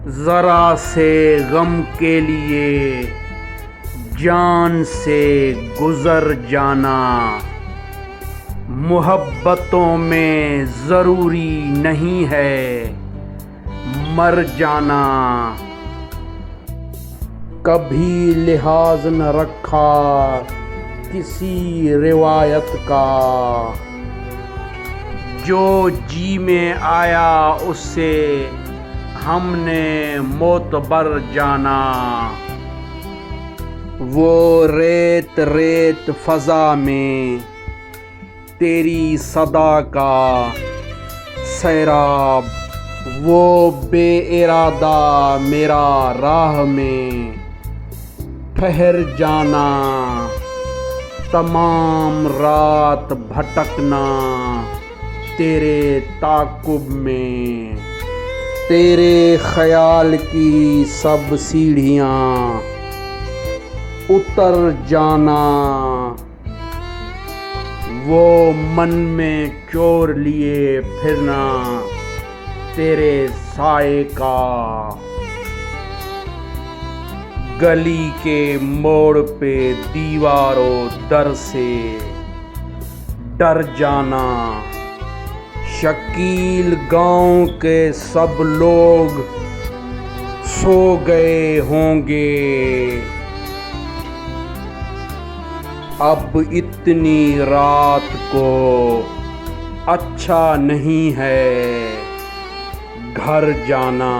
ज़रा से गम के लिए जान से गुज़र जाना। मोहब्बतों में ज़रूरी नहीं है मर जाना। कभी लिहाज न रखा किसी रिवायत का, जो जी में आया उससे हमने मोतबर जाना। वो रेत रेत फ़ज़ा में तेरी सदा का सैराब, वो बेइरादा मेरा राह में ठहर जाना। तमाम रात भटकना तेरे ताक़ुब में, तेरे ख़याल की सब सीढ़ियाँ उतर जाना। वो मन में चोर लिए फिरना तेरे साए का, गली के मोड़ पे दीवारों दर से डर जाना। शकील गांव के सब लोग सो गए होंगे, अब इतनी रात को अच्छा नहीं है घर जाना।